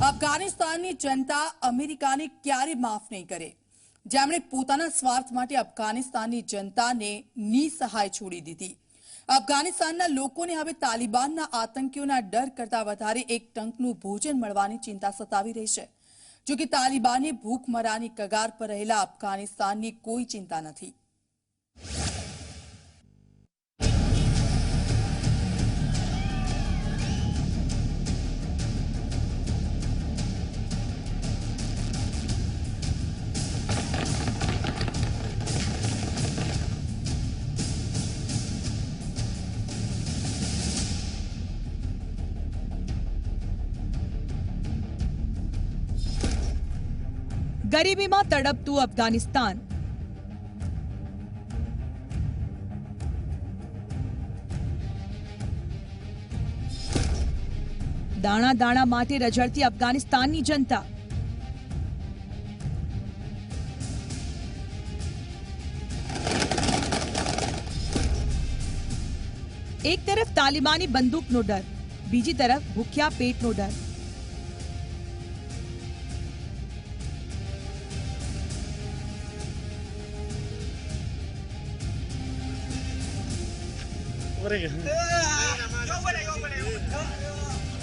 અફઘાનિસ્તાનની જનતા અમેરિકાને ક્યારે માફ નહીં કરે, જેમણે પોતાના સ્વાર્થ માટે અફઘાનિસ્તાનની જનતાને નિસહાય છોડી દીધી। અફઘાનિસ્તાનના લોકોને હવે તાલિબાનના આતંકીઓના ડર કરતા વધારે એક ટંકનું ભોજન મળવાની ચિંતા સતાવી રહી છે। જો કે તાલિબાને ભૂખમરાની કગાર પર રહેલા અફઘાનિસ્તાનની કોઈ ચિંતા નથી। ગરીબીમાં તડપતું અફઘાનિસ્તાન। દાણા દાણા માટે રઝળતી અફઘાનિસ્તાનની જનતા। એક તરફ તાલિબાની બંદૂકનો ડર, બીજી તરફ ભૂખ્યા પેટનો ડર।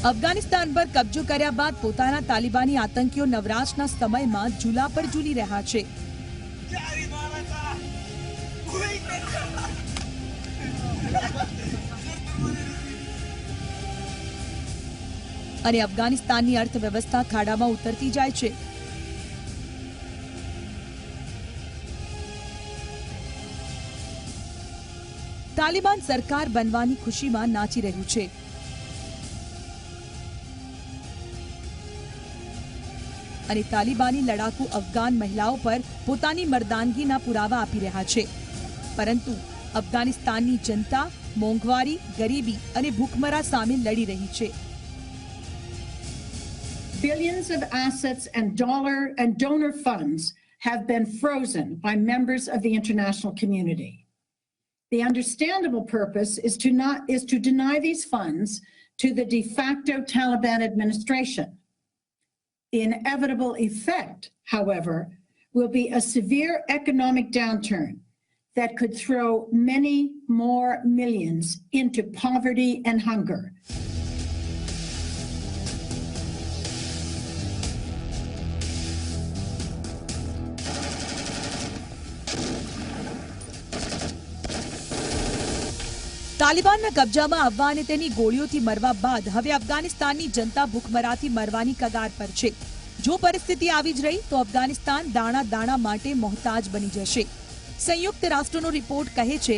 અફઘાનિસ્તાન પર કબજો કર્યા બાદ પોતાના તાલિબાની આતંકીઓ નવરાશના સમયમાં ઝૂલા પર ઝૂલી રહ્યા છે। અને અફઘાનિસ્તાનની અર્થવ્યવસ્થા ખાડામાં ઉતરતી જાય છે। તાલિબાન સરકાર બનવાની ખુશીમાં નાચી રહ્યું છે। અને તાલિબાની લડાકુ અફઘાન મહિલાઓ પર પોતાની મર્દાનગીના પુરાવા આપી રહ્યા છે। પરંતુ અફઘાનિસ્તાનની જનતા મોંઘવારી, ગરીબી અને ભૂખમરા સામે લડી રહી છે। Billions of assets and donor funds have been frozen by members of the international community. The understandable purpose is to deny these funds to the de facto Taliban administration. The inevitable effect, however, will be a severe economic downturn that could throw many more millions into poverty and hunger. તાલિબાનના કબજામાં આવવા અને તેની ગોળીઓથી મરવા બાદ હવે અફઘાનિસ્તાનની જનતા ભૂખમરાથી મરવાની કગાર પર છે। જો પરિસ્થિતિ આવી જ રહી તો અફઘાનિસ્તાન દાણા દાણા માટે મોહતાજ બની જશે। સંયુક્ત રાષ્ટ્રનો રિપોર્ટ કહે છે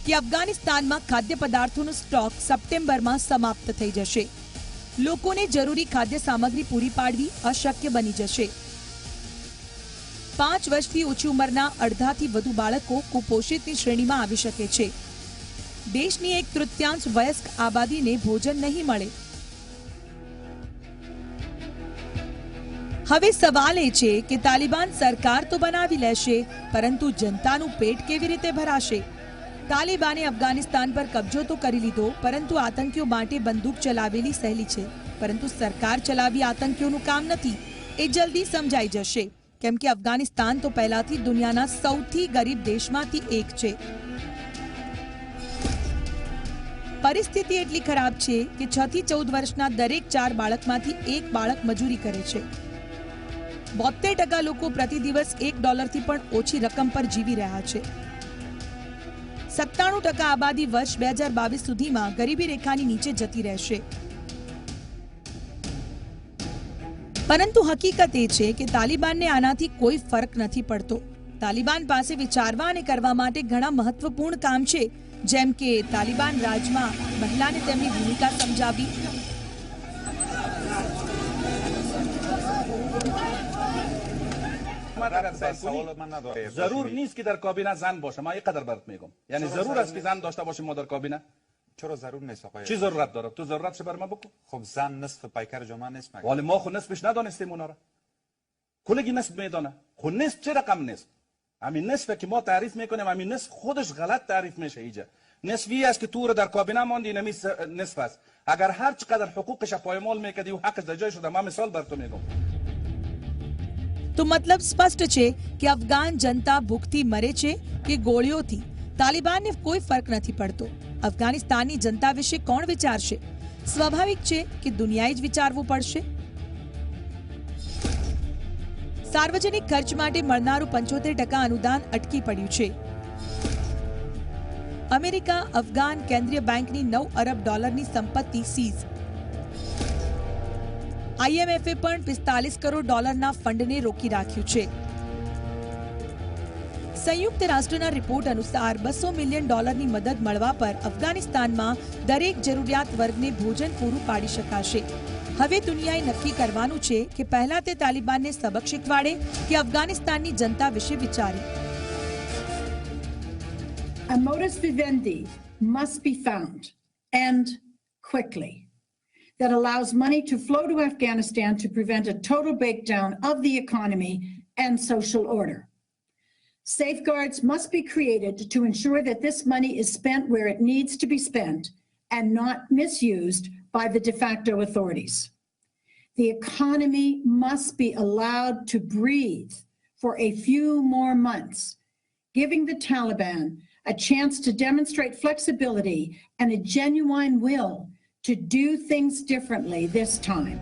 કે અફઘાનિસ્તાનમાં ખાદ્ય પદાર્થોનો સ્ટોક સપ્ટેમ્બરમાં સમાપ્ત થઈ જશે। લોકોને જરૂરી ખાદ્ય સામગ્રી પૂરી પાડવી અશક્ય બની જશે। 5 વર્ષથી ઓછી ઉંમરના અડધાથી વધુ બાળકો કુપોષિતની શ્રેણીમાં આવી શકે છે। દેશની 1/3 વયસ્ક આબાદીને ભોજન નહીં મળે। હવે સવાલ એ છે કે તાલિબાન સરકાર તો બનાવી લેશે, પરંતુ જનતાનું પેટ કેવી રીતે ભરાશે? તાલિબાને અફઘાનિસ્તાન પર કબજો તો કરી લીધો, પરંતુ આતંકીઓ માટે બંદૂક ચલાવેલી સહેલી છે, પરંતુ સરકાર ચલાવી આતંકીઓનું કામ નથી। એ જલ્દી સમજાઈ જશે, કેમ કે અફઘાનિસ્તાન તો પહેલાથી દુનિયાના સૌથી ગરીબ દેશમાંથી એક છે। પરિસ્થિતિ એટલી ખરાબ છે કે 6 થી 14 વર્ષના દરેક 4 બાળકમાંથી એક બાળક મજૂરી કરે છે। 72% લોકો પ્રતિ દિવસ $1 પણ ઓછી રકમ પર જીવી રહ્યા છે। 97% આબાદી વર્ષ 2022 સુધીમાં ગરીબી રેખાની નીચે જતી રહેશે। પરંતુ હકીકત એ છે કે તાલિબાનને આનાથી કોઈ ફરક નથી પડતો। તાલિબાન પાસે વિચારવા અને કરવા માટે ઘણા મહત્વપૂર્ણ કામ છે, જેમ કે તાલિબાન રાજમાં મહિલાને તેમની ભૂમિકા સમજાવવી, ضرور نیست که در کابینه زن باشه. من اینقدر برات میگم، یعنی ضرور است که زن داشته باشیم ما در کابینه. چرا ضرور نیست آقای؟ چی ضرورت داره؟ تو ضرورتش بر ما بگو. خب زن نصف پیکر جامعه نیست مگه؟ ولی ما خود نصفش ندانستیم اونا را. کلگی نصف میدانه. خود نصف چه رقم نیست؟ همین نصفه که ما تعریف میکنیم، همین نصف خودش غلط تعریف میشه اینجا. نصفی است که تو رو در کابینه ماندی نمی نصف است. اگر هر چقدر حقوقش پایمال میکردی و حقش در جای شده، من مثال بر تو میگم. તો મતલબ સ્પષ્ટ છે કે અફઘાન જનતા ભૂખથી મરે છે કે ગોળીઓથી તાલિબાનને કોઈ ફરક નથી પડતો. અફઘાનિસ્તાનની જનતા વિશે કોણ વિચારશે? સ્વાભાવિક છે કે દુનિયાએ જ વિચારવું પડશે. સાર્વજનિક ખર્ચ માટે મળનારું 75% અનુદાન અટકી પડ્યું છે. અમેરિકા અફઘાન કેન્દ્રીય બેંકની $9 અરબ સંપત્તિ સીઝ. આઈએમએફે પણ $45 કરોડ ફંડને રોકી રાખ્યું છે. સંયુક્ત રાષ્ટ્રના રિપોર્ટ અનુસાર $200 મિલિયન મદદ મળવા પર અફઘાનિસ્તાનમાં દરેક જરૂરિયાત વર્ગને ભોજન પૂરું પાડી શકાશે. હવે દુનિયાએ નક્કી કરવાનું છે કે પહેલા તે તાલિબાનને સબક શીખવાડે કે અફઘાનિસ્તાનની જનતા વિશે વિચારે. A modus vivendi must be found, and quickly, that allows money to flow to Afghanistan to prevent a total breakdown of the economy and social order. Safeguards must be created to ensure that this money is spent where it needs to be spent and not misused by the de facto authorities. The economy must be allowed to breathe for a few more months, giving the Taliban a chance to demonstrate flexibility and a genuine will to do things differently this time.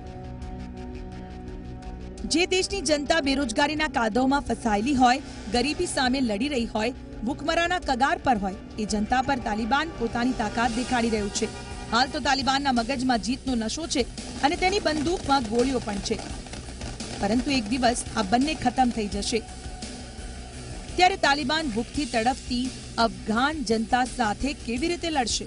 જે દેશની જનતા બેરોજગારીના કાદવમાં ફસાયેલી હોય, ગરીબી સામે લડી રહી હોય, ભૂખમરાના કગાર પર હોય, એ જનતા પર તાલિબાન પોતાની તાકાત દેખાડી રહ્યું છે. હાલ તો તાલિબાનના મગજમાં જીતનો નશો છે અને તેની બંદૂકમાં ગોળીઓ પણ છે. પરંતુ એક દિવસ આ બંને ખતમ થઈ જશે. ત્યારે તાલિબાન ભૂખથી તડપતી અફઘાન જનતા સાથે કેવી રીતે લડશે?